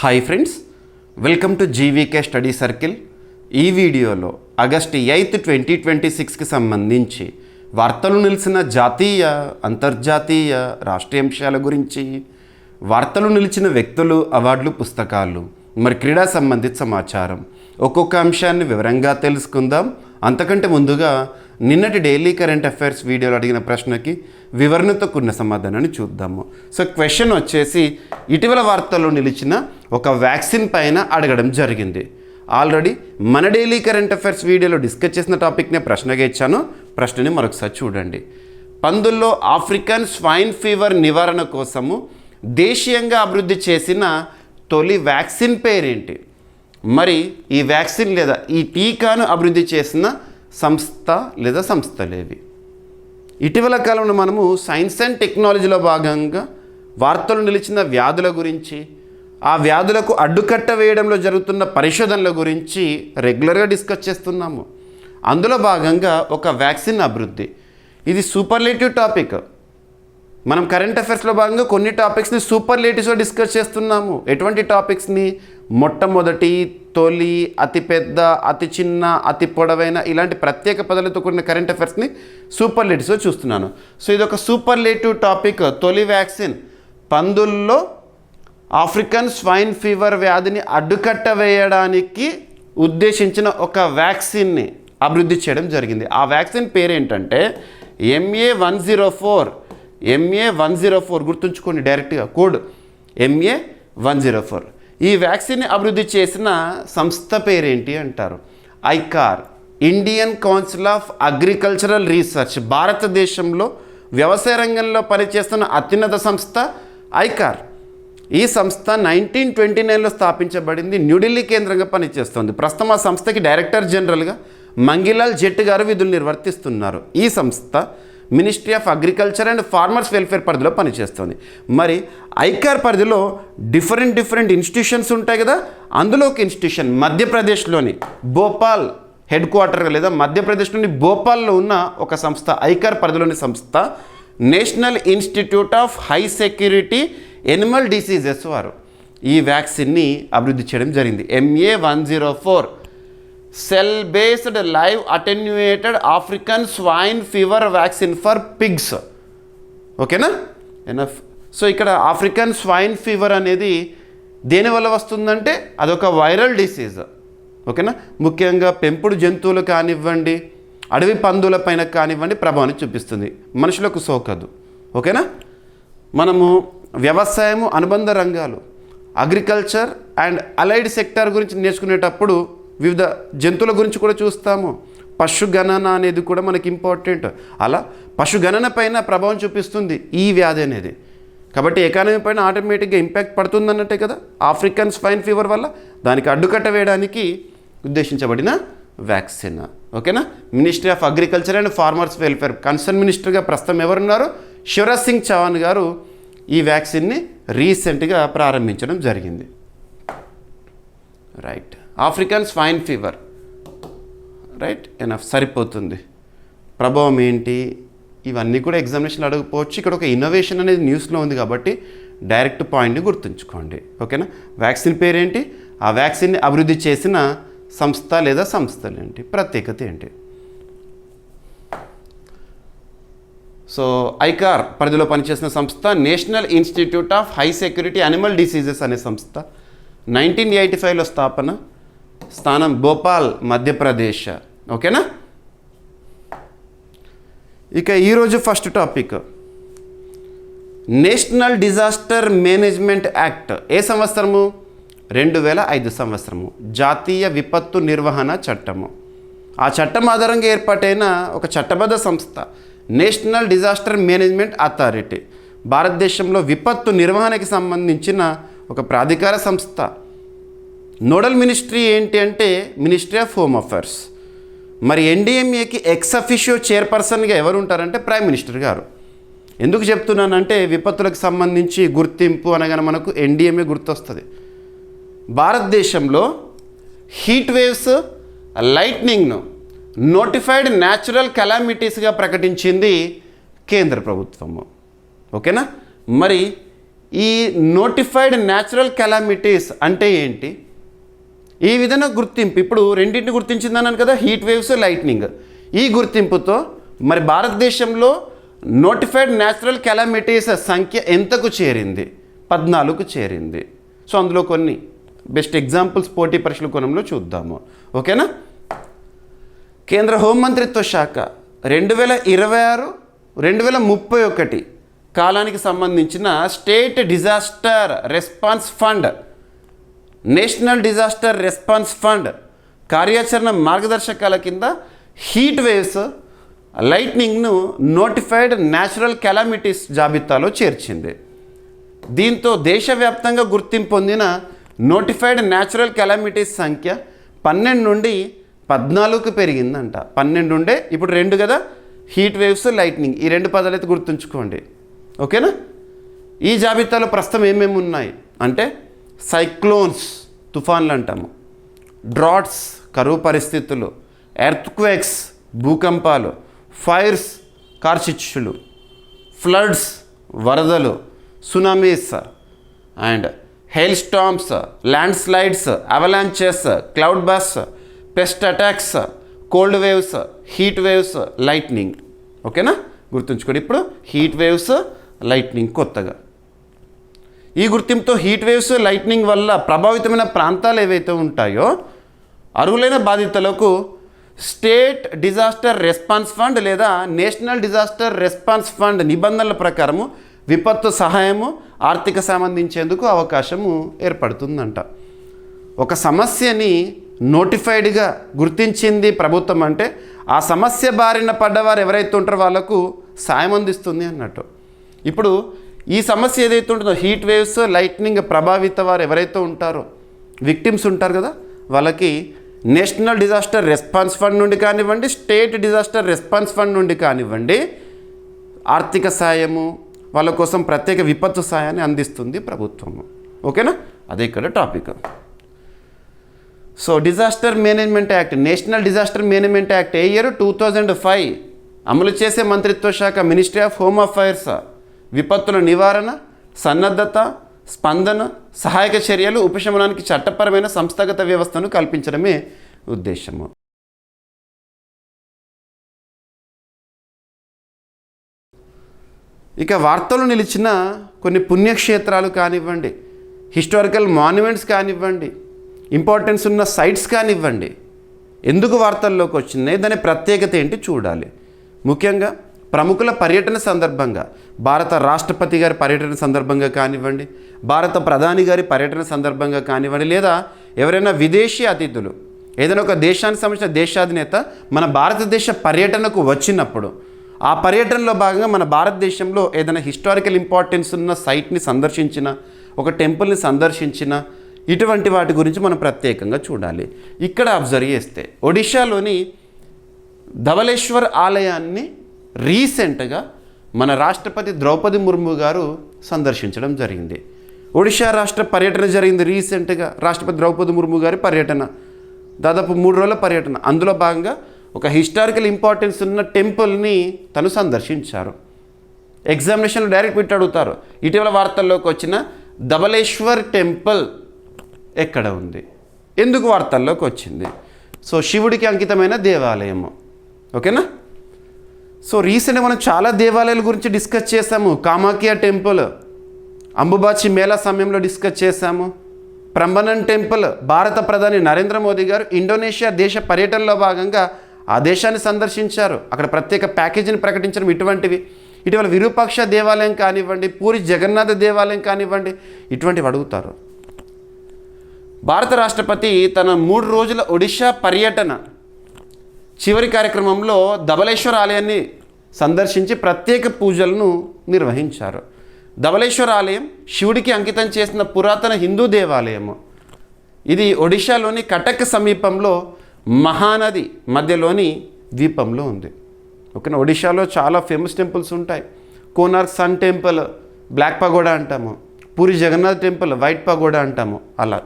Hi friends, welcome to GVK study circle. ఈ వీడియోలో August 8, 2026కి సంబంధించి వార్తలు నిలిచిన జాతీయ, అంతర్జాతీయ, రాష్ట్రీయ అంశాల గురించి, వార్తలు నిలిచిన వ్యక్తులు, అవార్డులు, పుస్తకాలు, మరి క్రీడా సంబంధిత సమాచారం ఒక్కొక్క అంశాన్ని వివరంగా తెలుసుకుందాం. అంతకంటే ముందుగా నిన్నటి డైలీ కరెంట్ అఫైర్స్ వీడియోలో అడిగిన ప్రశ్నకి వివరణతో కూడిన సమాధానాన్ని చూద్దాము. సో క్వశ్చన్ వచ్చేసి, ఇటీవల వార్తల్లో నిలిచిన ఒక వ్యాక్సిన్ పైన అడగడం జరిగింది. ఆల్రెడీ మన డైలీ కరెంట్ అఫైర్స్ వీడియోలో డిస్కస్ చేసిన టాపిక్నే ప్రశ్నగా ఇచ్చాను. ప్రశ్నని మరొకసారి చూడండి. పందుల్లో ఆఫ్రికన్ స్వైన్ ఫీవర్ నివారణ కోసము దేశీయంగా అభివృద్ధి చేసిన తొలి వ్యాక్సిన్ పేరేంటి? మరి ఈ వ్యాక్సిన్ లేదా ఈ టీకాను అభివృద్ధి చేసిన సంస్థ లేదా సంస్థలేవి? ఇటీవల కాలంలో మనము సైన్స్ అండ్ టెక్నాలజీలో భాగంగా వార్తలు నిలిచిన వ్యాధుల గురించి, ఆ వ్యాధులకు అడ్డుకట్ట వేయడంలో జరుగుతున్న పరిశోధనల గురించి రెగ్యులర్గా డిస్కస్ చేస్తున్నాము. అందులో భాగంగా ఒక వ్యాక్సిన్ అభివృద్ధి, ఇది సూపర్లేటివ్ టాపిక్. మనం కరెంట్ అఫైర్స్లో భాగంగా కొన్ని టాపిక్స్ని సూపర్లేటివ్స్లో డిస్కస్ చేస్తున్నాము. ఎటువంటి టాపిక్స్ని? మొట్టమొదటి, తొలి, అతిపెద్ద, అతి చిన్న, అతి పొడవైన, ఇలాంటి ప్రత్యేక పదాలతో కూడిన కరెంట్ అఫైర్స్ని సూపర్లేటివ్స్లో చూస్తున్నాను. సో ఇది ఒక సూపర్లేటివ్ టాపిక్. తొలి వ్యాక్సిన్, పందుల్లో ఆఫ్రికన్ స్వైన్ ఫీవర్ వ్యాధిని అడ్డుకట్ట వేయడానికి ఉద్దేశించిన ఒక వ్యాక్సిన్ని అభివృద్ధి చేయడం జరిగింది. ఆ వ్యాక్సిన్ పేరేంటంటే MA104. MA104 గుర్తుంచుకోండి, డైరెక్ట్గా కోడ్ MA104. ఈ వ్యాక్సిన్ని అభివృద్ధి చేసిన సంస్థ పేరేంటి అంటారు? ICAR, Indian council of agricultural research. భారతదేశంలో వ్యవసాయ రంగంలో పనిచేస్తున్న అత్యున్నత సంస్థ ఐకార్. ఈ సంస్థ 1929లో స్థాపించబడింది. న్యూఢిల్లీ కేంద్రంగా పనిచేస్తుంది. ప్రస్తుతం ఆ సంస్థకి డైరెక్టర్ జనరల్గా మంగిలాల్ జెట్ గారు విధులు నిర్వర్తిస్తున్నారు. ఈ సంస్థ ministry of agriculture and farmers welfare పరిధిలో పనిచేస్తుంది. మరి ఐకార్ పరిధిలో డిఫరెంట్ ఇన్స్టిట్యూషన్స్ ఉంటాయి కదా. అందులో ఒక ఇన్స్టిట్యూషన్ మధ్యప్రదేశ్లోని భోపాల్ హెడ్ క్వార్టర్గా, లేదా మధ్యప్రదేశ్లోని భోపాల్లో ఉన్న ఒక సంస్థ, ఐకార్ పరిధిలోని సంస్థ national institute of high security Animal diseases వారు ఈ వ్యాక్సిన్ని అభివృద్ధి చేయడం జరిగింది. MA104 cell based live attenuated African swine fever vaccine for pigs. ఓకేనా? ఎనఫ్. సో ఇక్కడ ఆఫ్రికన్ స్వైన్ ఫీవర్ అనేది దేనివల్ల వస్తుందంటే అదొక వైరల్ డిసీజ్. ఓకేనా? ముఖ్యంగా పెంపుడు జంతువులు కానివ్వండి, అడవి పందుల పైన కానివ్వండి ప్రభావాన్ని చూపిస్తుంది, మనుషులకు సోకదు. ఓకేనా? మనము వ్యవసాయము, అనుబంధ రంగాలు, అగ్రికల్చర్ అండ్ అలైడ్ సెక్టార్ గురించి నేర్చుకునేటప్పుడు వివిధ జంతువుల గురించి కూడా చూస్తాము. పశుగణన అనేది కూడా మనకి ఇంపార్టెంట్. అలా పశుగణన పైన ప్రభావం చూపిస్తుంది ఈ వ్యాధి అనేది. కాబట్టి ఎకానమీ పైన ఆటోమేటిక్గా ఇంపాక్ట్ పడుతుందన్నట్టే కదా ఆఫ్రికన్ స్వైన్ ఫీవర్ వల్ల. దానికి అడ్డుకట్ట వేయడానికి ఉద్దేశించబడిన వ్యాక్సిన్. ఓకేనా? Ministry of agriculture and farmers welfare concern మినిస్టర్గా ప్రస్తుతం ఎవరున్నారు? శివరాజ్ సింగ్ చౌహాన్ గారు ఈ వ్యాక్సిన్ని రీసెంట్గా ప్రారంభించడం జరిగింది. Right. African swine fever. Right, enough, సరిపోతుంది. ప్రభావం ఏంటి? ఇవన్నీ కూడా ఎగ్జామినేషన్ అడగకపోవచ్చు. ఇక్కడ ఒక ఇన్నోవేషన్ అనేది న్యూస్లో ఉంది కాబట్టి డైరెక్ట్ పాయింట్ని గుర్తుంచుకోండి. ఓకేనా? వ్యాక్సిన్ పేరేంటి? ఆ వ్యాక్సిన్ని అభివృద్ధి చేసిన సంస్థ లేదా సంస్థలు ఏంటి? ప్రత్యేకత ఏంటి? సో ఐకార్ పరిధిలో పనిచేసిన సంస్థ national institute of high security animal diseases అనే సంస్థ. 1985లో స్థాపన. స్థానం భోపాల్, మధ్యప్రదేశ్. ఓకేనా? ఇక ఈరోజు first topic, national disaster management act. ఏ సంవత్సరము? 2005 సంవత్సరము. జాతీయ విపత్తు నిర్వహణ చట్టము. ఆ చట్టం ఆధారంగా ఏర్పాటైన ఒక చట్టబద్ధ సంస్థ నేషనల్ డిజాస్టర్ మేనేజ్మెంట్ అథారిటీ. భారతదేశంలో విపత్తు నిర్వహణకి సంబంధించిన ఒక ప్రాధికార సంస్థ. నోడల్ మినిస్ట్రీ ఏంటి అంటే మినిస్ట్రీ ఆఫ్ హోమ్ అఫైర్స్. మరి NDMAకి ఎక్స్ అఫిషియో చైర్పర్సన్గా ఎవరు ఉంటారంటే ప్రైమ్ మినిస్టర్ గారు. ఎందుకు చెప్తున్నానంటే విపత్తులకు సంబంధించి గుర్తింపు అనగానే మనకు NDMA గుర్తొస్తుంది. భారతదేశంలో హీట్ వేవ్స్, లైట్నింగ్ను నోటిఫైడ్ న్యాచురల్ కెలామిటీస్గా ప్రకటించింది కేంద్ర ప్రభుత్వము. ఓకేనా? మరి ఈ నోటిఫైడ్ న్యాచురల్ కెలామిటీస్ అంటే ఏంటి, ఈ విధంగా గుర్తింపు ఇప్పుడు రెండింటిని గుర్తించిందన్నాను కదా, హీట్ వేవ్స్, లైట్నింగ్. ఈ గుర్తింపుతో మరి భారతదేశంలో నోటిఫైడ్ న్యాచురల్ కెలామిటీస్ సంఖ్య ఎంతకు చేరింది? 14కు చేరింది. సో అందులో కొన్ని బెస్ట్ ఎగ్జాంపుల్స్ పోటీ పరీక్షల కోణంలో చూద్దాము. ఓకేనా? కేంద్ర హోంమంత్రిత్వ శాఖ 2026-2031 కాలానికి సంబంధించిన state disaster response fund, national disaster response fund కార్యాచరణ మార్గదర్శకాల కింద హీట్ వేవ్స్, లైట్నింగ్ను నోటిఫైడ్ న్యాచురల్ కెలామిటీస్ జాబితాలో చేర్చింది. దీంతో దేశవ్యాప్తంగా గుర్తింపు పొందిన నోటిఫైడ్ న్యాచురల్ కెలామిటీస్ సంఖ్య 12 నుండి 14కు పెరిగిందంట. 12 ఉండే ఇప్పుడు 2 కదా, హీట్ వేవ్స్, లైట్నింగ్, ఈ 2 పదాలు అయితే గుర్తుంచుకోండి. ఓకేనా? ఈ జాబితాలో ప్రస్తుతం ఏమేమి ఉన్నాయి అంటే సైక్లోన్స్, తుఫాన్లు అంటాము, డ్రాట్స్, కరువు పరిస్థితులు, ఎర్త్క్వేక్స్, భూకంపాలు, ఫైర్స్, కార్చిచ్చులు, ఫ్లడ్స్, వరదలు, tsunamis and hailstorms, landslides, avalanches, cloudburst, pest attacks, cold waves, heat waves, lightning. ఓకేనా? గుర్తుంచుకోండి. ఇప్పుడు హీట్ వేవ్స్, లైట్నింగ్ కొత్తగా. ఈ గుర్తింపుతో హీట్ వేవ్స్, లైట్నింగ్ వల్ల ప్రభావితమైన ప్రాంతాలు ఏవైతే ఉంటాయో అర్హులైన బాధితులకు స్టేట్ డిజాస్టర్ రెస్పాన్స్ ఫండ్ లేదా నేషనల్ డిజాస్టర్ రెస్పాన్స్ ఫండ్ నిబంధనల ప్రకారము విపత్తు సహాయము, ఆర్థిక సాయం అందించేందుకు అవకాశము ఏర్పడుతుందంట. ఒక సమస్యని నోటిఫైడ్గా గుర్తించింది ప్రభుత్వం అంటే ఆ సమస్య బారిన పడ్డవారు ఎవరైతే ఉంటారో వాళ్ళకు సాయం అందిస్తుంది అన్నట్టు. ఇప్పుడు ఈ సమస్య ఏదైతే ఉంటుందో హీట్ వేవ్స్, లైట్నింగ్ ప్రభావిత వారు ఎవరైతే ఉంటారో, విక్టిమ్స్ ఉంటారు కదా, వాళ్ళకి నేషనల్ డిజాస్టర్ రెస్పాన్స్ ఫండ్ నుండి కానివ్వండి, స్టేట్ డిజాస్టర్ రెస్పాన్స్ ఫండ్ నుండి కానివ్వండి, ఆర్థిక సాయము, వాళ్ళ కోసం ప్రత్యేక విపత్తు సాయాన్ని అందిస్తుంది ప్రభుత్వము. ఓకేనా? అదే ఇక్కడ topic. So disaster management act, national disaster management act ఏ ఇయర్ 2005 అమలు చేసే మంత్రిత్వ శాఖ మినిస్ట్రీ ఆఫ్ హోమ్ అఫైర్స్ విపత్తుల నివారణ, సన్నద్ధత, స్పందన, సహాయక చర్యలు, ఉపశమనానికి చట్టపరమైన సంస్థాగత వ్యవస్థను కల్పించడమే ఉద్దేశము. ఇక వార్తలు నిలిచిన కొన్ని పుణ్యక్షేత్రాలు కానివ్వండి, హిస్టారికల్ మాన్యుమెంట్స్ కానివ్వండి, ఇంపార్టెన్స్ ఉన్న సైట్స్ కానివ్వండి, ఎందుకు వార్తల్లోకి వచ్చినాయి, దాని ప్రత్యేకత ఏంటి చూడాలి. ముఖ్యంగా ప్రముఖుల పర్యటన సందర్భంగా, భారత రాష్ట్రపతి గారి పర్యటన సందర్భంగా కానివ్వండి, భారత ప్రధాని గారి పర్యటన సందర్భంగా కానివ్వండి, లేదా ఎవరైనా విదేశీ అతిథులు ఏదైనా ఒక దేశానికి సంబంధించిన దేశాధినేత మన భారతదేశ పర్యటనకు వచ్చినప్పుడు ఆ పర్యటనలో భాగంగా మన భారతదేశంలో ఏదైనా హిస్టారికల్ ఇంపార్టెన్స్ ఉన్న సైట్ని సందర్శించిన, ఒక టెంపుల్ని సందర్శించిన, ఇటువంటి వాటి గురించి మనం ప్రత్యేకంగా చూడాలి. ఇక్కడ అబ్జర్వ్ చేస్తే ఒడిశాలోని ధవళేశ్వర్ ఆలయాన్ని రీసెంట్గా మన రాష్ట్రపతి ద్రౌపది ముర్ము గారు సందర్శించడం జరిగింది. ఒడిశా రాష్ట్ర పర్యటన జరిగింది రీసెంట్గా. రాష్ట్రపతి ద్రౌపది ముర్ము గారి పర్యటన దాదాపు 3 రోజుల పర్యటన. అందులో భాగంగా ఒక హిస్టారికల్ ఇంపార్టెన్స్ ఉన్న టెంపుల్ని తను సందర్శించారు. ఎగ్జామినేషన్లో డైరెక్ట్ పెట్టి అడుగుతారు, ఇటీవల వార్తల్లోకి వచ్చిన ధవళేశ్వర్ టెంపుల్ ఎక్కడ ఉంది, ఎందుకు వార్తల్లోకి వచ్చింది? సో శివుడికి అంకితమైన దేవాలయము. ఓకేనా? సో రీసెంట్గా మనం చాలా దేవాలయాల గురించి డిస్కస్ చేసాము. కామాఖ్య టెంపుల్ అంబుబాచి మేళా సమయంలో డిస్కస్ చేశాము. ప్రంబనన్ టెంపుల్ భారత ప్రధాని నరేంద్ర మోదీ గారు ఇండోనేషియా దేశ పర్యటనలో భాగంగా ఆ దేశాన్ని సందర్శించారు. అక్కడ ప్రత్యేక ప్యాకేజీని ప్రకటించడం, ఇటువంటివి. ఇటీవల విరూపాక్ష దేవాలయం కానివ్వండి, పూరి జగన్నాథ దేవాలయం కానివ్వండి, ఇటువంటివి అడుగుతారు. భారత రాష్ట్రపతి తన 3 రోజుల ఒడిశా పర్యటన చివరి కార్యక్రమంలో ధవళేశ్వర ఆలయాన్ని సందర్శించి ప్రత్యేక పూజలను నిర్వహించారు. ధవళేశ్వర ఆలయం శివుడికి అంకితం చేసిన పురాతన హిందూ దేవాలయము. ఇది ఒడిశాలోని కటక్ సమీపంలో మహానది మధ్యలోని ద్వీపంలో ఉంది. ఓకేనా? ఒడిశాలో చాలా ఫేమస్ టెంపుల్స్ ఉంటాయి. Konark sun temple, black pagoda అంటాము. Puri Jagannath temple, white pagoda అంటాము. అలా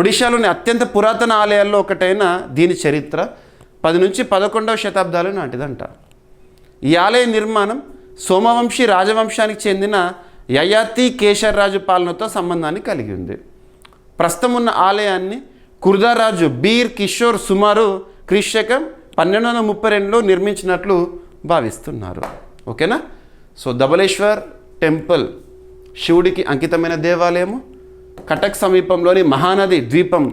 ఒడిశాలోని అత్యంత పురాతన ఆలయాల్లో ఒకటైన దీని చరిత్ర 10 నుంచి 11వ శతాబ్దాలు నాటిదంట. ఈ ఆలయ నిర్మాణం సోమవంశీ రాజవంశానికి చెందిన యయాతి కేశర్రాజు పాలనతో సంబంధాన్ని కలిగి ఉంది. ప్రస్తుతం ఉన్న ఆలయాన్ని కుర్దారాజు బీర్ కిషోర్ సుమారు క్రీశకం 1232లో నిర్మించినట్లు భావిస్తున్నారు. ఓకేనా. సో ధవళేశ్వర్ టెంపుల్ శివుడికి అంకితమైన దేవాలయము కటక్ సమీపంలోని మహానది ద్వీపం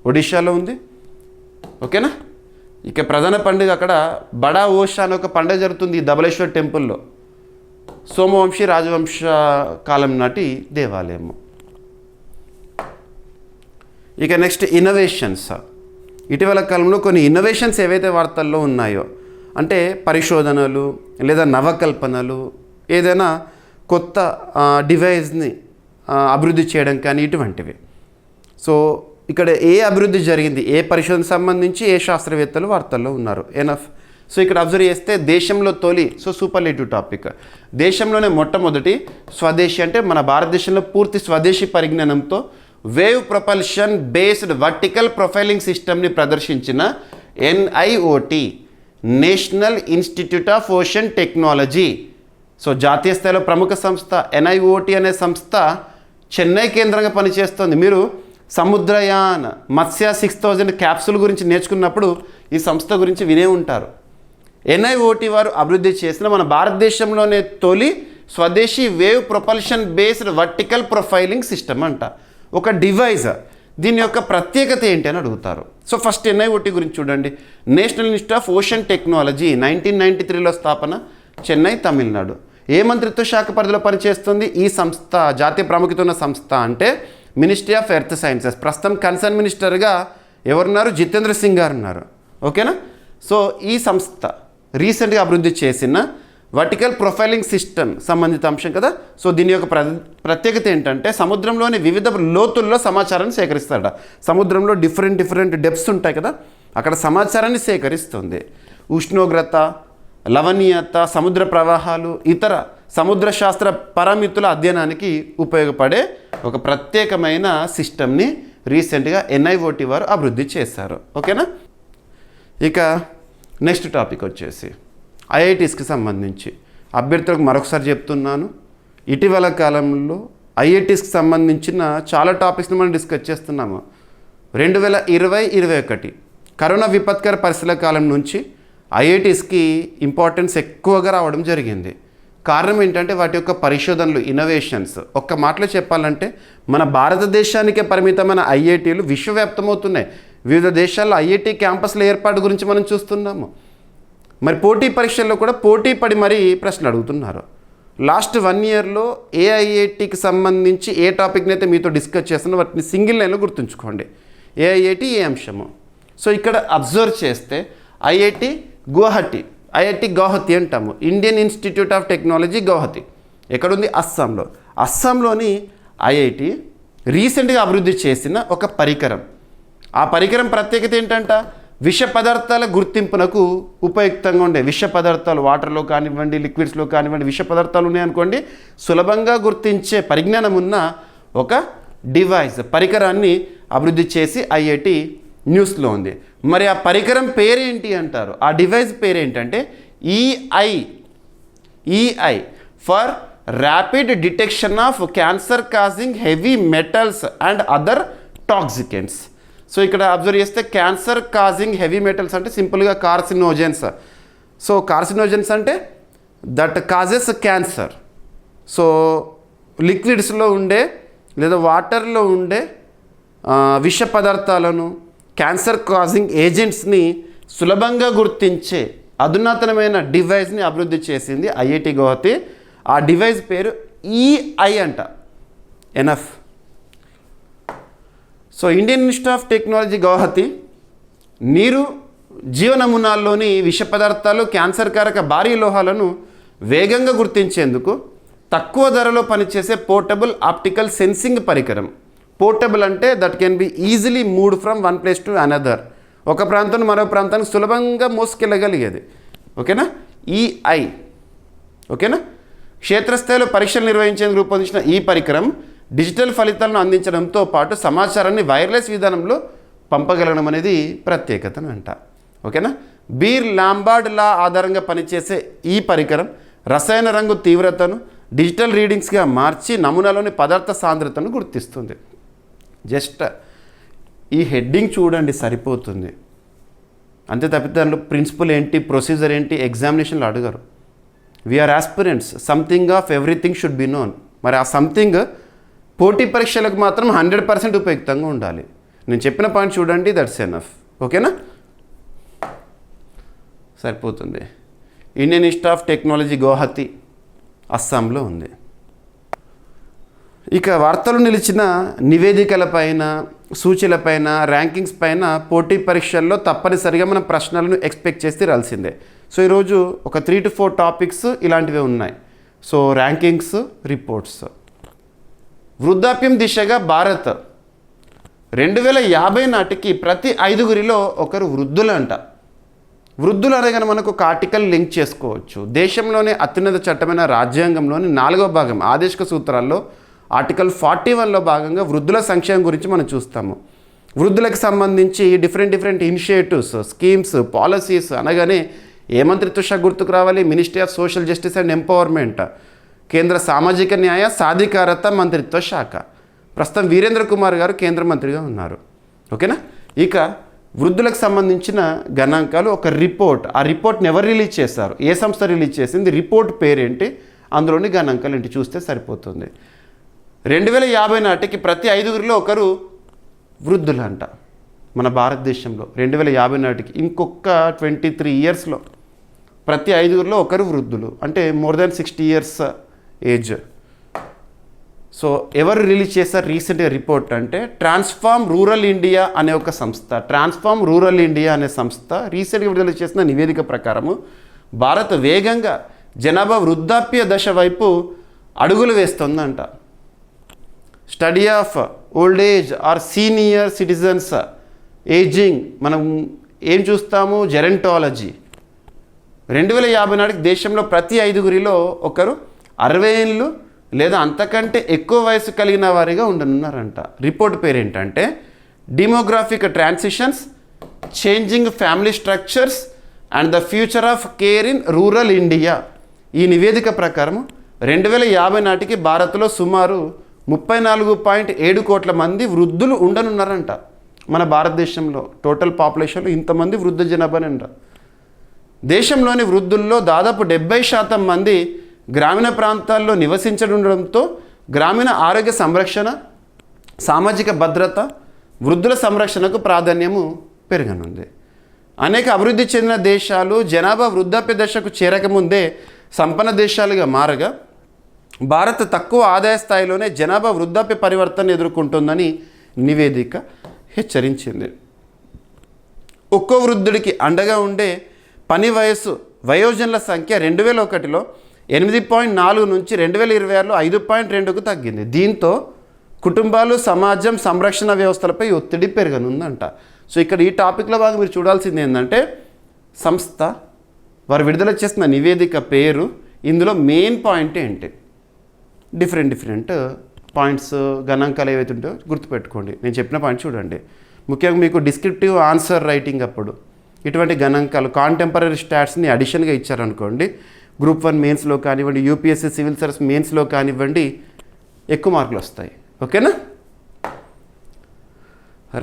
ఒడిశాలో ఉంది. ఓకేనా. ఇక ప్రధాన పండుగ అక్కడ బడా ఓషా అనే ఒక పండుగ జరుగుతుంది ఈ ధవళేశ్వర్ టెంపుల్లో. సోమవంశీ రాజవంశ కాలం నాటి దేవాలయము. ఇక నెక్స్ట్ ఇన్నోవేషన్స్. ఇటీవల కాలంలో కొన్ని ఇన్నోవేషన్స్ ఏవైతే వార్తల్లో ఉన్నాయో అంటే పరిశోధనలు లేదా నవకల్పనలు, ఏదైనా కొత్త డివైస్ని అభివృద్ధి చేయడం కానీ ఇటువంటివి. సో ఇక్కడ ఏ అభివృద్ధి జరిగింది, ఏ పరిశోధన సంబంధించి ఏ శాస్త్రవేత్తలు వార్తల్లో ఉన్నారు ఎనఫ్. సో ఇక్కడ అబ్జర్వ్ చేస్తే దేశంలో తొలి, సో సూపర్లేటివ్ టాపిక్, దేశంలోనే మొట్టమొదటి స్వదేశీ అంటే మన భారతదేశంలో పూర్తి స్వదేశీ పరిజ్ఞానంతో wave propulsion based vertical profiling సిస్టమ్ని ప్రదర్శించిన NIOT national institute of ocean technology. So జాతీయ స్థాయిలో ప్రముఖ సంస్థ NIOT అనే సంస్థ చెన్నై కేంద్రంగా పనిచేస్తుంది. మీరు సముద్రయాన్ మత్స్య 6000 క్యాప్సూల్ గురించి నేర్చుకున్నప్పుడు ఈ సంస్థ గురించి వినే ఉంటారు. NIOT వారు అభివృద్ధి చేసిన మన భారతదేశంలోనే తొలి స్వదేశీ wave propulsion based vertical profiling system అంట, ఒక డివైజ్. దీని యొక్క ప్రత్యేకత ఏంటి అని అడుగుతారు. సో ఫస్ట్ NIOT గురించి చూడండి. National institute of ocean technology 1993లో స్థాపన, చెన్నై, తమిళనాడు. ఏ మంత్రిత్వ శాఖ పరిధిలో పనిచేస్తుంది ఈ సంస్థ? జాతీయ ప్రాముఖ్యత ఉన్న సంస్థ అంటే మినిస్ట్రీ ఆఫ్ ఎర్త్ సైన్సెస్. ప్రస్తుతం కన్సర్న్ మినిస్టర్గా ఎవరున్నారు? జితేంద్ర సింగ్ గారు ఉన్నారు. ఓకేనా. సో ఈ సంస్థ రీసెంట్గా అభివృద్ధి చేసిన వర్టికల్ ప్రొఫైలింగ్ సిస్టమ్ సంబంధిత అంశం కదా. సో దీని యొక్క ప్రత్యేకత ఏంటంటే సముద్రంలోని వివిధ లోతుల్లో సమాచారాన్ని సేకరిస్తాడ. సముద్రంలో డిఫరెంట్ డెప్స్ ఉంటాయి కదా, అక్కడ సమాచారాన్ని సేకరిస్తుంది. ఉష్ణోగ్రత, లవణీయత, సముద్ర ప్రవాహాలు, ఇతర సముద్ర శాస్త్ర పారామితుల అధ్యయనానికి ఉపయోగపడే ఒక ప్రత్యేకమైన సిస్టమ్ని రీసెంట్గా NIOT వారు అభివృద్ధి చేశారు. ఓకేనా. ఇక నెక్స్ట్ టాపిక్ వచ్చేసి IITస్కి సంబంధించి అభ్యర్థులకు మరొకసారి చెప్తున్నాను. ఇటీవల కాలంలో IITస్కి సంబంధించిన చాలా టాపిక్స్ని మనం డిస్కస్ చేస్తున్నాము. 2020-21 కరోనా విపత్కర పరిస్థితుల కాలం నుంచి IITస్కి ఇంపార్టెన్స్ ఎక్కువగా రావడం జరిగింది. కారణం ఏంటంటే వాటి యొక్క పరిశోధనలు, ఇన్నోవేషన్స్. ఒక్క మాటలో చెప్పాలంటే మన భారతదేశానికే పరిమితమైన IITలు విశ్వవ్యాప్తమవుతున్నాయి. వివిధ దేశాల్లో IIT క్యాంపస్ల ఏర్పాటు గురించి మనం చూస్తున్నాము. మరి పోటీ పరీక్షల్లో కూడా పోటీ పడి మరీ ప్రశ్నలు అడుగుతున్నారు. లాస్ట్ 1 ఇయర్లో ఏ IITకి సంబంధించి ఏ టాపిక్ని అయితే మీతో డిస్కస్ చేస్తున్నా వాటిని సింగిల్ లైన్లో గుర్తుంచుకోండి. ఏ IIT ఏ అంశము. సో ఇక్కడ అబ్జర్వ్ చేస్తే IIT గౌహతి అంటాము. Indian institute of technology Guwahati ఎక్కడుంది? అస్సాంలో. అస్సాంలోని IIT రీసెంట్గా అభివృద్ధి చేసిన ఒక పరికరం. ఆ పరికరం ప్రత్యేకత ఏంటంట? విష పదార్థాల గుర్తింపునకు ఉపయుక్తంగా ఉండే విష పదార్థాలు, వాటర్లో కానివ్వండి, లిక్విడ్స్లో కానివ్వండి, విష పదార్థాలు ఉన్నాయనుకోండి, సులభంగా గుర్తించే పరిజ్ఞానం ఉన్న ఒక డివైస్, పరికరాన్ని అభివృద్ధి చేసి IIT న్యూస్లో ఉంది. మరి ఆ పరికరం పేరేంటి అంటారు? ఆ డివైస్ పేరేంటంటే EI for rapid detection of cancer causing heavy metals and other toxicants. So ఇక్కడ అబ్జర్వ్ చేస్తే క్యాన్సర్ కాజింగ్ హెవీ మెటల్స్ అంటే సింపుల్గా కార్సినోజెన్స్. సో కార్సినోజెన్స్ అంటే దట్ కాజెస్ క్యాన్సర్. సో లిక్విడ్స్లో ఉండే లేదా వాటర్లో ఉండే విష పదార్థాలను, క్యాన్సర్ కాజింగ్ ఏజెంట్స్ని సులభంగా గుర్తించే అధునాతనమైన డివైస్ని అభివృద్ధి చేసింది IIT గౌహతి. ఆ డివైస్ పేరు EI అంట. Enough. So Indian institute of technology Guwahati నీరు, జీవ నమూనాల్లోని విష పదార్థాలు, క్యాన్సర్ కారక భారీ లోహాలను వేగంగా గుర్తించేందుకు తక్కువ ధరలో పనిచేసే పోర్టబుల్ ఆప్టికల్ సెన్సింగ్ పరికరం. పోర్టబుల్ అంటే that can be easily moved from one place to another. ఒక ప్రాంతం మరో ప్రాంతానికి సులభంగా మోసుకెళ్ళగలిగేది. ఓకేనా. EI. ఓకేనా. క్షేత్రస్థాయిలో పరీక్షలు నిర్వహించేందుకు రూపొందించిన ఈ పరికరం డిజిటల్ ఫలితాలను అందించడంతో పాటు సమాచారాన్ని వైర్లెస్ విధానంలో పంపగలగడం అనేది ప్రత్యేకతనంట. ఓకేనా. బీర్ లాంబార్డ్ లా ఆధారంగా పనిచేసే ఈ పరికరం రసాయన రంగు తీవ్రతను, డిజిటల్ రీడింగ్స్గా మార్చి నమూనాలోని పదార్థ సాంద్రతను గుర్తిస్తుంది. జస్ట్ ఈ హెడ్డింగ్ చూడండి సరిపోతుంది. అంతే తప్పితే దాంట్లో ప్రిన్సిపల్ ఏంటి, ప్రొసీజర్ ఏంటి ఎగ్జామినేషన్లో అడగరు. We are aspirants, something of everything should be known. మరి ఆ సంథింగ్ పోటీ పరీక్షలకు మాత్రం 100% ఉపయుక్తంగా ఉండాలి. నేను చెప్పిన పాయింట్ చూడండి, దట్స్ ఎనఫ్. ఓకేనా, సరిపోతుంది. Indian institute of technology Guwahati అస్సాంలో ఉంది. ఇక వార్తలు నిలిచిన నివేదికలపైన, సూచీలపైన, ర్యాంకింగ్స్ పైన పోటీ పరీక్షల్లో తప్పనిసరిగా మనం ప్రశ్నలను ఎక్స్పెక్ట్ చేసి రాల్సిందే. సో ఈరోజు ఒక 3 to 4 టాపిక్స్ ఇలాంటివి ఉన్నాయి. So rankings, reports. వృద్ధాప్యం దిశగా భారత్ 2050 నాటికి ప్రతి 5గురిలో ఒకరు వృద్ధులంట. వృద్ధులు అనగానే మనకు ఒక ఆర్టికల్ లింక్ చేసుకోవచ్చు. దేశంలోనే అత్యున్నత చట్టమైన రాజ్యాంగంలోని 4వ భాగం ఆదేశిక సూత్రాల్లో ఆర్టికల్ 41లో భాగంగా వృద్ధుల సంక్షేమం గురించి మనం చూస్తాము. వృద్ధులకు సంబంధించి డిఫరెంట్ ఇనిషియేటివ్స్, స్కీమ్స్, పాలసీస్ అనగానే ఏ మంత్రిత్వ శాఖ గుర్తుకు రావాలి? Ministry of social justice and empowerment, కేంద్ర సామాజిక న్యాయ సాధికారత మంత్రిత్వ శాఖ. ప్రస్తుతం వీరేంద్ర కుమార్ గారు కేంద్ర మంత్రిగా ఉన్నారు. ఓకేనా. ఇక వృద్ధులకు సంబంధించిన గణాంకాలు, ఒక రిపోర్ట్. ఆ రిపోర్ట్ని ఎవరు రిలీజ్ చేశారు, ఏ సంస్థ రిలీజ్ చేసింది, రిపోర్ట్ పేరేంటి, అందులోని గణాంకాలు ఏంటి చూస్తే సరిపోతుంది. 2050 నాటికి ప్రతి 5గురిలో ఒకరు వృద్ధులు అంట మన భారతదేశంలో. 2050 నాటికి ఇంకొక 23 ఇయర్స్లో ప్రతి 5గురిలో ఒకరు వృద్ధులు, అంటే more than 60 years age. So ఎవరు రిలీజ్ చేశారు రీసెంట్గా రిపోర్ట్ అంటే ట్రాన్స్ఫార్మ్ రూరల్ ఇండియా అనే ఒక సంస్థ. ట్రాన్స్ఫార్మ్ రూరల్ ఇండియా అనే సంస్థ రీసెంట్గా విడుదల చేసిన నివేదిక ప్రకారము భారత్ వేగంగా జనాభా వృద్ధాప్య దశ వైపు అడుగులు వేస్తుందంట. Study of old age or senior citizens ageing మనం ఏం చూస్తాము, జెరంటాలజీ. 2050 నాటికి దేశంలో ప్రతి 5గురిలో ఒకరు 60 ఏళ్ళు లేదా అంతకంటే ఎక్కువ వయసు కలిగిన వారిగా ఉండనున్నారంట. రిపోర్ట్ పేరేంటంటే demographic transitions, changing family structures and the future of care in rural India. ఈ నివేదిక ప్రకారం 2050 నాటికి భారత్లో సుమారు 34.7 కోట్ల మంది వృద్ధులు ఉండనున్నారంట. మన భారతదేశంలో టోటల్ పాపులేషన్లో ఇంతమంది వృద్ధ జనాభానంట. దేశంలోని వృద్ధుల్లో దాదాపు 70% మంది గ్రామీణ ప్రాంతాల్లో నివసించడంతో గ్రామీణ ఆరోగ్య సంరక్షణ, సామాజిక భద్రత, వృద్ధుల సంరక్షణకు ప్రాధాన్యము పెరగనుంది. అనేక అభివృద్ధి చెందిన దేశాలు జనాభా వృద్ధాప్య దశకు చేరకముందే సంపన్న దేశాలుగా మారగా భారత్ తక్కువ ఆదాయ స్థాయిలోనే జనాభా వృద్ధాప్య పరివర్తన ఎదుర్కొంటుందని నివేదిక హెచ్చరించింది. ఒక్కో వృద్ధుడికి అండగా ఉండే పని వయస్సు వయోజనుల సంఖ్య 2001లో 8.4 నుంచి 2026లో 5.2కు తగ్గింది. దీంతో కుటుంబాలు, సమాజం, సంరక్షణ వ్యవస్థలపై ఒత్తిడి పెరగనుందంట. సో ఇక్కడ ఈ టాపిక్లో భాగంగా మీరు చూడాల్సింది ఏంటంటే సంస్థ వారు విడుదల చేసిన నివేదిక పేరు, ఇందులో మెయిన్ పాయింట్ ఏంటి, డిఫరెంట్ పాయింట్స్, గణాంకాలు ఏవైతే ఉంటాయో గుర్తుపెట్టుకోండి. నేను చెప్పిన పాయింట్ చూడండి. ముఖ్యంగా మీకు డిస్క్రిప్టివ్ ఆన్సర్ రైటింగ్ అప్పుడు ఇటువంటి గణాంకాలు కాంటెంపరీ స్టాట్స్ని అడిషన్గా ఇచ్చారనుకోండి, గ్రూప్ 1 మెయిన్స్లో కానివ్వండి, యూపీఎస్సీ సివిల్ సర్వీస్ మెయిన్స్లో కానివ్వండి ఎక్కువ మార్కులు వస్తాయి. ఓకేనా,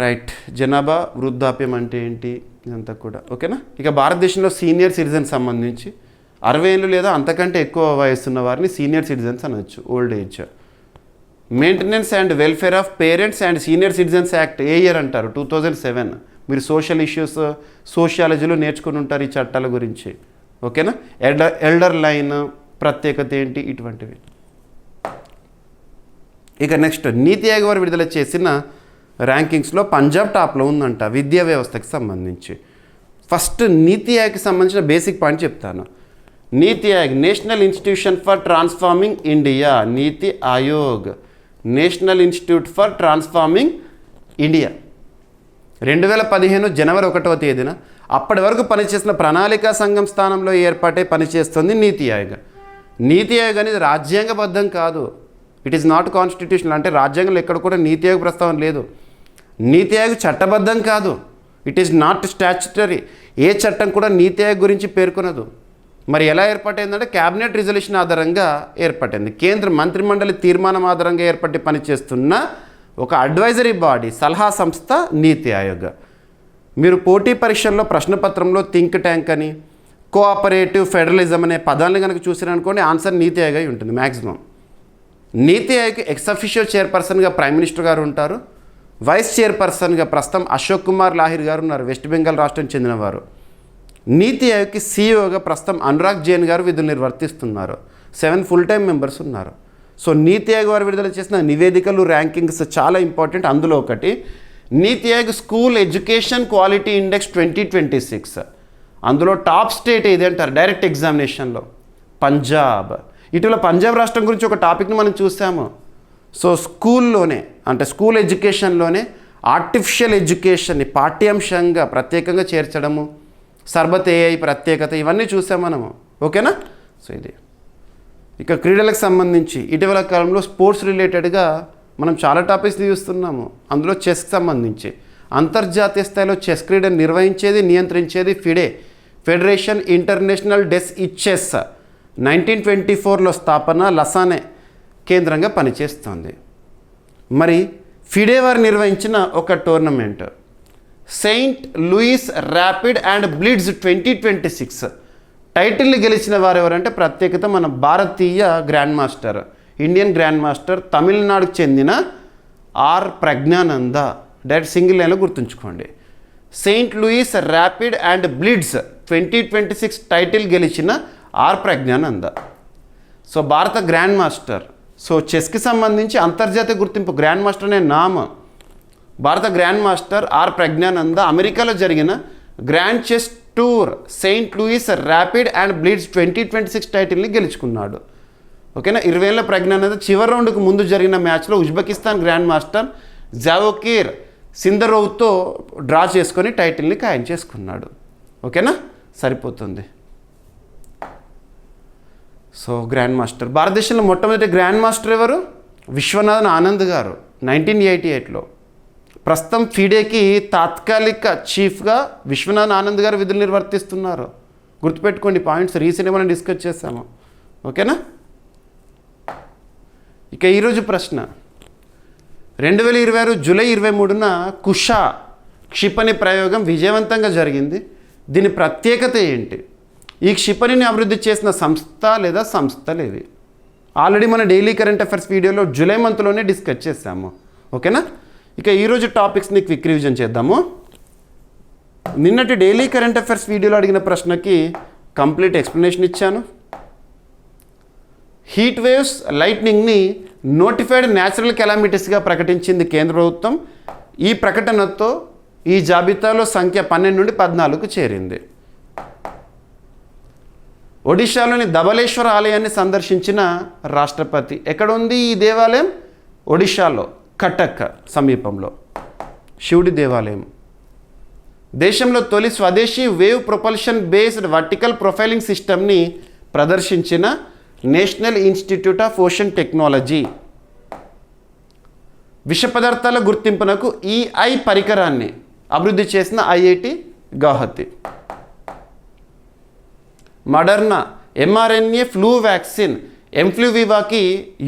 రైట్. జనాభా వృద్ధాప్యం అంటే ఏంటి ఇదంతా కూడా ఓకేనా. ఇక భారతదేశంలో సీనియర్ సిటిజన్స్ సంబంధించి 60 ఏళ్ళు లేదా అంతకంటే ఎక్కువ వయసున్న వారిని సీనియర్ సిటిజన్స్ అనొచ్చు, old age. Maintenance and welfare of parents and senior citizens act ఏ ఇయర్ అంటారు, 2007. మీరు సోషల్ ఇష్యూస్ సోషియాలజీలో నేర్చుకుని ఉంటారు ఈ చట్టాల గురించి. ఓకేనా. ఎల్డర్ లైన్ ప్రత్యేకత ఏంటి, ఇటువంటివి. ఇక నెక్స్ట్ నీతి ఆయోగ్ వారు విడుదల చేసిన ర్యాంకింగ్స్లో పంజాబ్ టాప్లో ఉందంట విద్యా వ్యవస్థకి సంబంధించి. ఫస్ట్ నీతి ఆయోగ్కి సంబంధించిన బేసిక్ పాయింట్ చెప్తాను. NITI Aayog national institution for transforming India. NITI Aayog national institute for transforming India 2015 జనవరి 1వ తేదీన అప్పటి వరకు పనిచేసిన ప్రణాళికా సంఘం స్థానంలో ఏర్పాటై పనిచేస్తుంది నీతి ఆయోగ్. నీతి ఆయోగ్ అనేది రాజ్యాంగబద్ధం కాదు, ఇట్ ఈస్ నాట్ కాన్స్టిట్యూషనల్. అంటే రాజ్యాంగంలో ఎక్కడ కూడా నీతి ఆయోగ్ ప్రస్తావన లేదు. నీతి ఆయోగ్ చట్టబద్ధం కాదు, ఇట్ ఈస్ నాట్ స్టాచ్యుటరీ. ఏ చట్టం కూడా నీతి ఆయోగ్ గురించి పేర్కొనదు. మరి ఎలా ఏర్పాటైందంటే క్యాబినెట్ రిజల్యూషన్ ఆధారంగా ఏర్పడింది. కేంద్ర మంత్రిమండలి తీర్మానం ఆధారంగా ఏర్పడి పనిచేస్తున్న ఒక అడ్వైజరీ బాడీ, సలహా సంస్థ నీతి ఆయోగ్. మీరు పోటీ పరీక్షల్లో ప్రశ్నపత్రంలో థింక్ ట్యాంక్ అని, కోఆపరేటివ్, ఫెడరలిజం అనే పదాలను కనుక చూసారనుకోండి, ఆన్సర్ నీతి ఆయోగ్ అయి ఉంటుంది maximum. NITI Aayog ex official చైర్పర్సన్గా ప్రైమ్ మినిస్టర్ గారు ఉంటారు. వైస్ చైర్పర్సన్గా ప్రస్తుతం అశోక్ కుమార్ లాహిర్ గారు ఉన్నారు, వెస్ట్ బెంగాల్ రాష్ట్రం చెందినవారు. నీతి ఆయోగ్కి సీఈఓగా ప్రస్తుతం అనురాగ్ జైన్ గారు విధులు నిర్వర్తిస్తున్నారు. 7 ఫుల్ టైం మెంబర్స్ ఉన్నారు. సో నీతి ఆయోగ్ వారు విడుదల చేసిన నివేదికలు, ర్యాంకింగ్స్ చాలా ఇంపార్టెంట్. అందులో ఒకటి నీతి Aayog school education quality index 2026. అందులో టాప్ స్టేట్ ఏది అంటారు డైరెక్ట్ ఎగ్జామినేషన్లో? పంజాబ్. ఇటీవల పంజాబ్ రాష్ట్రం గురించి ఒక టాపిక్ని మనం చూసాము. సో స్కూల్లోనే, అంటే స్కూల్ ఎడ్యుకేషన్లోనే ఆర్టిఫిషియల్ ఎడ్యుకేషన్ని పాఠ్యాంశంగా ప్రత్యేకంగా చేర్చడము, సర్బత్ ఏఐ ప్రత్యేకత, ఇవన్నీ చూసాం మనము. ఓకేనా? సో ఇది. ఇక క్రీడలకు సంబంధించి ఇటీవల కాలంలో స్పోర్ట్స్ రిలేటెడ్గా మనం చాలా టాపిక్స్ చూస్తున్నాము. అందులో చెస్కి సంబంధించి అంతర్జాతీయ స్థాయిలో చెస్ క్రీడను నిర్వహించేది, నియంత్రించేది FIDE, federation international des chess. 1924లో స్థాపన, లసానే కేంద్రంగా పనిచేస్తుంది. మరి ఫిడే వారు నిర్వహించిన ఒక tournament Saint Louis rapid and blitz 2026 టైటిల్ని గెలిచిన వారు ఎవరంటే ప్రత్యేకత మన భారతీయ grandmaster, Indian grandmaster, తమిళనాడుకు చెందిన ఆర్ ప్రజ్ఞానంద. డైరెక్ట్ సింగిల్ లైన్లో గుర్తుంచుకోండి. Saint Louis rapid and blitz 2026 title గెలిచిన ఆర్ ప్రజ్ఞానంద. సో భారత గ్రాండ్ మాస్టర్. సో చెస్కి సంబంధించి అంతర్జాతీయ గుర్తింపు గ్రాండ్ మాస్టర్ అనే నామం. భారత గ్రాండ్ మాస్టర్ ఆర్ ప్రజ్ఞానంద అమెరికాలో జరిగిన grand chess tour Saint Louis rapid and blitz 2026 టైటిల్ని గెలుచుకున్నాడు. ఓకేనా? 20 ఏళ్ల ప్రజ్ఞానంద చివరి రౌండ్కు ముందు జరిగిన మ్యాచ్లో ఉజ్బెకిస్తాన్ గ్రాండ్ మాస్టర్ జావోకిర్ సిందరోవ్తో డ్రా చేసుకొని టైటిల్ని ఖాయం చేసుకున్నాడు. ఓకేనా? సరిపోతుంది. సో గ్రాండ్ మాస్టర్, భారతదేశంలో మొట్టమొదటి గ్రాండ్ మాస్టర్ ఎవరు? విశ్వనాథన్ ఆనంద్ గారు 1988లో. ప్రస్తుతం ఫిడేకి తాత్కాలిక చీఫ్గా విశ్వనాథన్ ఆనంద్ గారు విధులు నిర్వర్తిస్తున్నారు. గుర్తుపెట్టుకోండి పాయింట్స్, రీసెంట్గా మనం డిస్కస్ చేసాము. ఓకేనా? ఇక ఈరోజు ప్రశ్న, 2026 జూలై 23న కుషా క్షిపణి ప్రయోగం విజయవంతంగా జరిగింది. దీని ప్రత్యేకత ఏంటి? ఈ క్షిపణిని అభివృద్ధి చేసిన సంస్థ లేదా సంస్థలేవి? ఆల్రెడీ మన డైలీ కరెంట్ అఫైర్స్ వీడియోలో జూలై మంత్లోనే డిస్కస్ చేసాము. ఓకేనా? ఇక ఈరోజు టాపిక్స్ని క్విక్ రివిజన్ చేద్దాము. నిన్నటి డైలీ కరెంట్ అఫైర్స్ వీడియోలో అడిగిన ప్రశ్నకి కంప్లీట్ ఎక్స్ప్లెనేషన్ ఇచ్చాను. హీట్ వేవ్స్, లైట్నింగ్ని నోటిఫైడ్ న్యాచురల్ కెలామిటీస్గా ప్రకటించింది కేంద్ర ప్రభుత్వం. ఈ ప్రకటనతో ఈ జాబితాలో సంఖ్య 12 నుండి 14కు చేరింది. ఒడిశాలోని ధబలేశ్వర ఆలయాన్ని సందర్శించిన రాష్ట్రపతి. ఎక్కడ ఉంది ఈ దేవాలయం? ఒడిశాలో కటక్ సమీపంలో శివుడి దేవాలయం. దేశంలో తొలి స్వదేశీ wave propulsion based vertical profiling సిస్టమ్ని ప్రదర్శించిన national institute of ocean technology. విష పదార్థాల గుర్తింపునకు ఈఐ పరికరాన్ని అభివృద్ధి చేసిన IIT Guwahati. Moderna mRNA flu vaccine ఎంఫ్లూవివాకి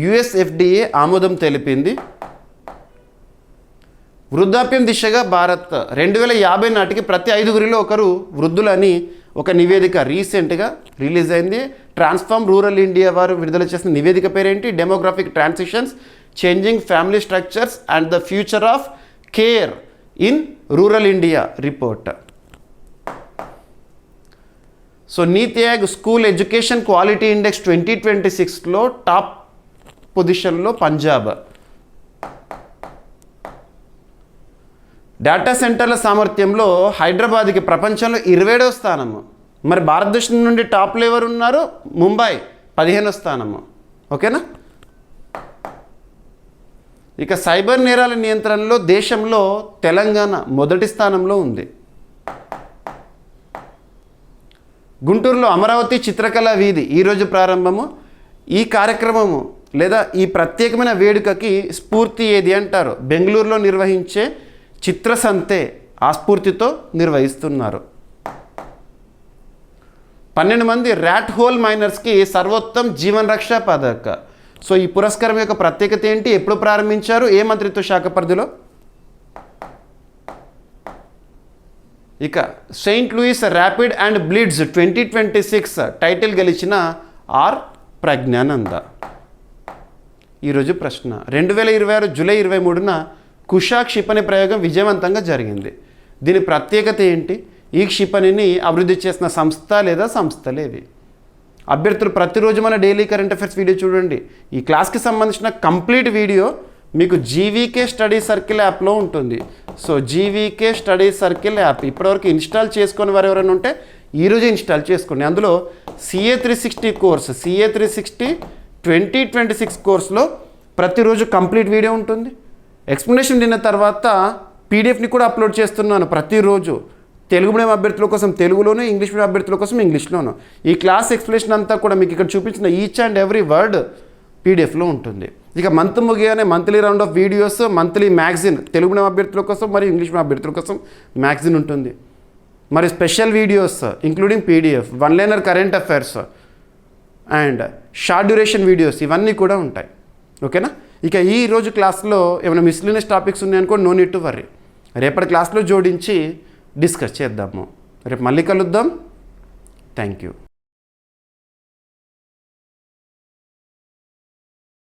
యుఎస్ ఎఫ్డిఏ ఆమోదం తెలిపింది. వృద్ధాప్యం దిశగా భారత్ 2050 నాటికి ప్రతి 5గురిలో ఒకరు వృద్ధులని ఒక నివేదిక రీసెంట్గా రిలీజ్ అయింది. ట్రాన్స్ఫార్మ్ రూరల్ ఇండియా వారు విడుదల చేసిన నివేదిక పేరేంటి? Demographic transitions, changing family structures and the future of care in rural India report. So NITI Aayog school education quality index 2026లో టాప్ పొజిషన్లో పంజాబ్. డేటా సెంటర్ల సామర్థ్యంలో హైదరాబాద్కి ప్రపంచంలో 27వ స్థానము. మరి భారతదేశం నుండి టాప్లో ఎవరు ఉన్నారు? ముంబై 15వ స్థానము. ఓకేనా? ఇక సైబర్ నేరాల నియంత్రణలో దేశంలో తెలంగాణ మొదటి స్థానంలో ఉంది. గుంటూరులో అమరావతి చిత్రకళా వీధి ఈరోజు ప్రారంభము. ఈ కార్యక్రమము లేదా ఈ ప్రత్యేకమైన వేడుకకి స్ఫూర్తి ఏది అంటారు? బెంగళూరులో నిర్వహించే చిత్రసంతే ఆ స్ఫూర్తితో నిర్వహిస్తున్నారు. 12 మంది ర్యాట్ హోల్ మైనర్స్కి సర్వోత్తమ్ జీవన్ రక్ష పథక్. సో ఈ పురస్కారం యొక్క ప్రత్యేకత ఏంటి, ఎప్పుడు ప్రారంభించారు, ఏ మంత్రిత్వ శాఖ పరిధిలో? ఇక Saint Louis rapid and blitz 2026 title గెలిచిన ఆర్ ప్రజ్ఞానంద. ఈరోజు ప్రశ్న, 2026 జూలై 23న కుషా క్షిపణి ప్రయోగం విజయవంతంగా జరిగింది. దీని ప్రత్యేకత ఏంటి, ఈ క్షిపణిని అభివృద్ధి చేసిన సంస్థ లేదా సంస్థలేవి? అభ్యర్థులు ప్రతిరోజు మన డైలీ కరెంట్ అఫైర్స్ వీడియో చూడండి. ఈ క్లాస్కి సంబంధించిన కంప్లీట్ వీడియో మీకు జీవీకే స్టడీ సర్కిల్ యాప్లో ఉంటుంది. So GVK study circle app ఇప్పటివరకు ఇన్స్టాల్ చేసుకొని వారు ఎవరైనా ఉంటే ఈరోజు ఇన్స్టాల్ చేసుకోండి. అందులో CA 360 కోర్స్, CA 360 2026 కోర్సులో ప్రతిరోజు కంప్లీట్ వీడియో ఉంటుంది. ఎక్స్ప్లెనేషన్ విన్న తర్వాత పీడిఎఫ్ని కూడా అప్లోడ్ చేస్తున్నాను ప్రతిరోజు. తెలుగు మీడియం అభ్యర్థుల కోసం తెలుగులోను, ఇంగ్లీష్ మీడియం అభ్యర్థుల కోసం ఇంగ్లీష్లోను. ఈ క్లాస్ ఎక్స్ప్లెనేషన్ అంతా కూడా మీకు ఇక్కడ చూపించిన ఈచ్ అండ్ ఎవ్రీ వర్డ్ పీడిఎఫ్లో ఉంటుంది. ఇక మంత్ ముగియగానే monthly round of videos, monthly magazine Telugu medium అభ్యర్థుల కోసం మరియు ఇంగ్లీష్ మీడియం అభ్యర్థుల కోసం మ్యాగజిన్ ఉంటుంది. మరి special videos including PDF, one liner current affairs and short duration videos ఇవన్నీ కూడా ఉంటాయి. ఓకేనా? ఇక ఈ రోజు క్లాస్లో ఏమైనా మిస్లీనియస్ టాపిక్స్ ఉన్నాయనుకో, నో నీడ్ టు వర్రీ, రేపటి క్లాస్లో జోడించి డిస్కస్ చేద్దాము. రేపు మళ్ళీ కలుద్దాం. Thank you.